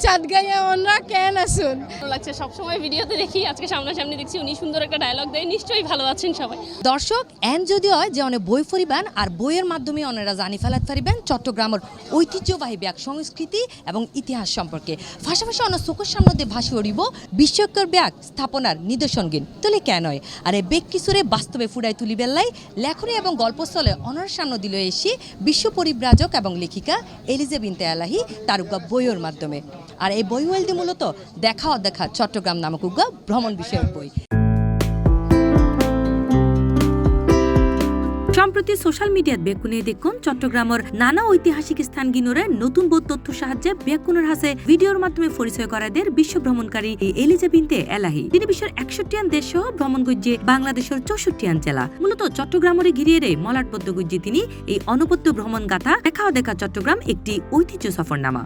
চাঁদ গাইয়া অনরা কেন আসুন ভালো লাগছে, সবসময় ভিডিওতে দেখি, আজকে সামনাসামনি দেখছি, উনি সুন্দর একটা ডায়লগ দেয়, নিশ্চয়ই ভালো আছেন সবাই। দর্শক এন যদি হয় যে অনেক বই পড়িবেন আর বইয়ের মাধ্যমে অনেরা জানি ফেলাতে পারিবেন চট্টগ্রামের ঐতিহ্যবাহী ব্যাগ সংস্কৃতি এবং ইতিহাস সম্পর্কে। পাশাপাশি অনেক চোখের সামনে দিয়ে ভাসি উড়িব বিশ্বকর ব্যাগ স্থাপনার নিদর্শনগিন তুলে কেন হয় আর এই বেগ কিশোরে বাস্তবে ফুটাই তুলি বেল্লাই লেখনী এবং গল্পস্থলে অনর সামনে দিল এসি বিশ্ব পরিব্রাজক এবং লেখিকা এলিজা বিনতে এলাহি তার উগা বইয়ের মাধ্যমে। আর এই বই ওয়েলদি মূলত দেখা অদেখা চট্টগ্রাম নামক উগা ভ্রমণ বিষয়ক বই। সম্প্রতি সোশ্যাল মিডিয়াত বেকুনে দেখুন চট্টগ্রামের নানা ঐতিহাসিক স্থান গিনরে নতুন বোধ তথ্য সাহায্যে বেকুনের হাসে ভিডিওর মাধ্যমে পরিচয় করাদের বিশ্ব ভ্রমণকারী এলিজা বিনতে এলাহি। তিনি বিশ্বের 61 দেশ সহ ভ্রমণ গজ্জে বাংলাদেশের 64 জেলা। মূলত চট্টগ্রামের ঘিরিয়ে মলাটপদ্য গজ্জে তিনি এই অনবদ্য ভ্রমণ গাথা দেখা চট্টগ্রাম একটি ঐতিহ্য সফরনামা।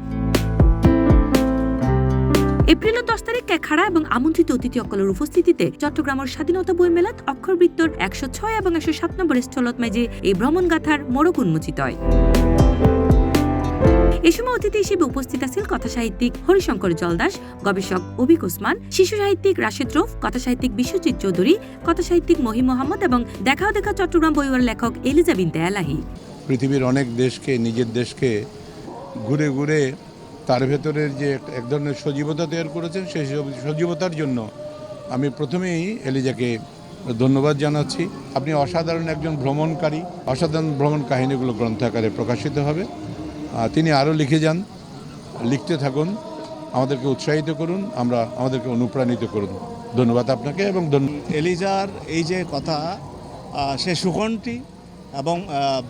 এপ্রিলের 10 তারিখ খাড়া এবং আমন্ত্রিত অতিথি অকলের উপস্থিতিতে চট্টগ্রামের স্বাধীনতা বই মেলাত অক্ষরবৃত্তর 106 এবং 107 নম্বর স্থলত মেজে এই ভ্রমণ গাথার মোড়ক উন্মোচিত হয়। এ সময় অতিথি হিসেবে উপস্থিত আছেন কথা সাহিত্যিক হরিশঙ্কর জলদাস, গবেষক অভিক ওসমান, শিশু সাহিত্যিক রাশেদ রৌফ, কথা সাহিত্যিক বিশ্বজিৎ চৌধুরী, কথা সাহিত্যিক মহিম মোহাম্মদ এবং দেখা চট্টগ্রাম বইয়ের লেখক এলিজা বিনতে এলাহি। পৃথিবীর অনেক দেশকে, নিজের দেশকে ঘুরে ঘুরে তার ভেতরের যে এক ধরনের সজীবতা তৈরি করেছেন, সেই সজীবতার জন্য আমি প্রথমেই এলিজাকে ধন্যবাদ জানাচ্ছি। আপনি অসাধারণ একজন ভ্রমণকারী, অসাধারণ ভ্রমণ কাহিনীগুলো গ্রন্থাকারে প্রকাশিত হবে। তিনি আরও লিখে যান, লিখতে থাকুন, আমাদেরকে উৎসাহিত করুন, আমাদেরকে অনুপ্রাণিত করুন। ধন্যবাদ আপনাকে। এবং এলিজার এই যে কথা, সে সুকণ্ঠী এবং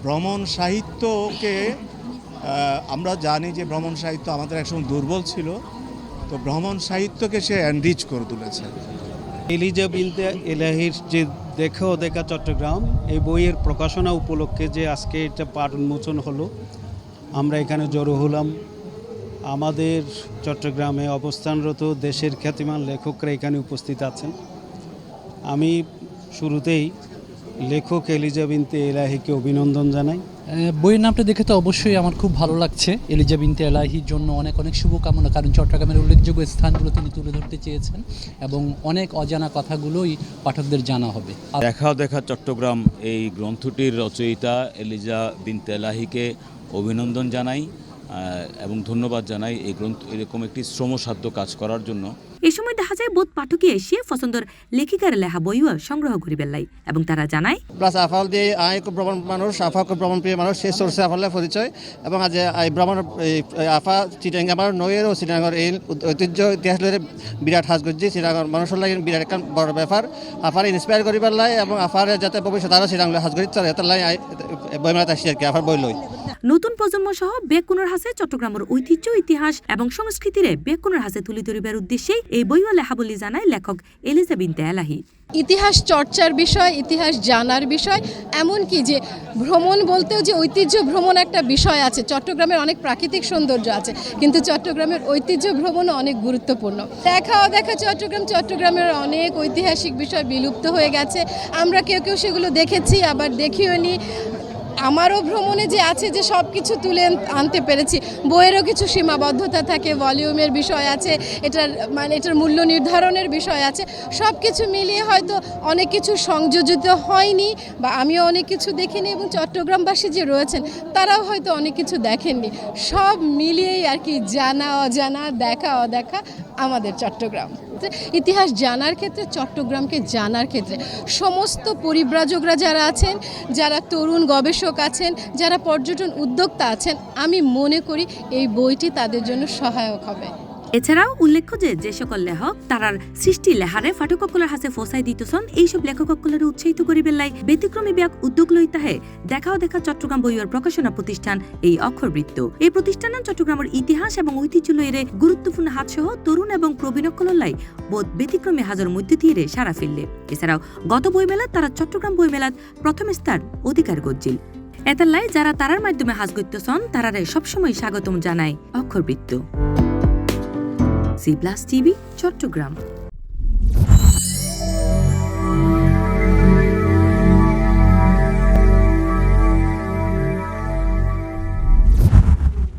ভ্রমণ সাহিত্যকে আমরা জানি যে ভ্রমণ সাহিত্য আমাদের একসময় দুর্বল ছিল, তো ভ্রমণ সাহিত্যকে সে এনরিচ করে তুলেছে। এলিজা বিনতে এলাহির যে দেখা চট্টগ্রাম এই বইয়ের প্রকাশনা উপলক্ষে যে আজকে এটা পাঠ উন্মোচন হলো, আমরা এখানে জড়ো হলাম। আমাদের চট্টগ্রামে অবস্থানরত দেশের খ্যাতিমান লেখকরা এখানে উপস্থিত আছেন। আমি শুরুতেই লেখক এলিজা বিনতে এলাহিকে অভিনন্দন জানাই। বইয়ের নামটা দেখে তো অবশ্যই আমার খুব ভালো লাগছে। এলিজা বিনতে এলাহির জন্য অনেক অনেক শুভকামনা, কারণ চট্টগ্রামের উল্লেখযোগ্য স্থানগুলো তিনি তুলে ধরতে চেয়েছেন এবং অনেক অজানা কথাগুলোই পাঠকদের জানা হবে। দেখা চট্টগ্রাম এই গ্রন্থটির রচয়িতা এলিজা বিনতে এলাহিকে অভিনন্দন জানাই এবং ধন্যবাদ জানাই এই গ্রন্থ এরকম একটি শ্রমসাধ্য কাজ করার জন্য। এই সময় দেখা যায় বোধ পাঠকে এসে পছন্দের লেখিকার লেখা বইও সংগ্রহ করি বেল্লাই এবং তারা জানায় প্লাস আফাল দিয়ে খুব ভ্রমণ মানুষ, আফা খুব ভ্রমণ প্রিয় মানুষ, সেই সোর্সে আফালের পরিচয় এবং আজ এই ভ্রমণ আফা চিটাঙ্গ আমার নইয়ের ও শ্রীনগর এই ঐতিহ্য ইতিহাস লইলে বিরাট হাজ করছি। শ্রীনগর মানুষের লাগে বিরাট একটা বড় ব্যাপার। আফার ইন্সপায়ার করিবার লাই এবং আফার যাতে ভবিষ্যৎ আরও শ্রীনগর হাজ করি চলে এত লাই বইমেলাতে আসি আর কি আফার বই লই। নতুন প্রজন্ম সহ বেকুনের হাসে চট্টগ্রামের ঐতিহ্য, ইতিহাস এবং সংস্কৃতিরে বেকুনের হাসে তুলে ধরিবার উদ্দেশ্যেই এই বইও লেখা বলে জানায় লেখক এলিজা বিনতে এলাহি। ইতিহাস চর্চার বিষয়, ইতিহাস জানার বিষয়, এমনকি যে ভ্রমণ বলতেও যে ঐতিহ্য ভ্রমণ একটা বিষয় আছে। চট্টগ্রামের অনেক প্রাকৃতিক সৌন্দর্য আছে, কিন্তু চট্টগ্রামের ঐতিহ্য ভ্রমণও অনেক গুরুত্বপূর্ণ। দেখা চট্টগ্রামের অনেক ঐতিহাসিক বিষয় বিলুপ্ত হয়ে গেছে। আমরা কেউ সেগুলো দেখেছি, আবার দেখিও নি। আমারও ভ্রমণে যে আছে যে সব কিছু তুলে আনতে পেরেছি। বইয়েরও কিছু সীমাবদ্ধতা থাকে, ভলিউমের বিষয় আছে, এটার মূল্য নির্ধারণের বিষয় আছে। সব কিছু মিলিয়ে হয়তো অনেক কিছু সংযোজিত হয়নি বা আমিও অনেক কিছু দেখিনি এবং চট্টগ্রামবাসী যে রয়েছেন তারাও হয়তো অনেক কিছু দেখেননি। সব মিলিয়েই আর কি জানা অজানা, দেখা অদেখা আমাদের চট্টগ্রাম। ইতিহাস জানার ক্ষেত্রে, চট্টগ্রামকে জানার ক্ষেত্রে সমস্ত পরিব্রাজকরা যারা আছেন, যারা তরুণ গবেষক আছেন, যারা পর্যটন উদ্যোক্তা আছেন, আমি মনে করি এই বইটি তাদের জন্য সহায়ক হবে। এছাড়াও উল্লেখ্য যে সকল লেখক তারার সৃষ্টি লেহারে ফাটককলের হাতে ফসাই দিতেছেন, এইসব লেখককলের উৎসাহিত করি বেল্লাই ব্যতিক্রমী ব্যাগ উদ্যোগ লইতাহে দেখা চট্টগ্রাম বইয়ের প্রকাশনা প্রতিষ্ঠান এই অক্ষরবৃত্ত। এই প্রতিষ্ঠানে চট্টগ্রামের ইতিহাস এবং ঐতিহ্য লইরে গুরুত্বপূর্ণ হাত সহ তরুণ এবং প্রবীণ কললাই বোধ ব্যতিক্রমী হাজার মধ্যে দিয়ে সারা ফেললে। এছাড়াও গত বইমেলাত তারা চট্টগ্রাম বইমেলাত প্রথম স্থান অধিকার গজ্জিল। এতাল্লাই যারা তারার মাধ্যমে হাজ করতেছেন তারারে সবসময় স্বাগতম জানায় অক্ষরবৃত্ত। C plus TV, Chittagong.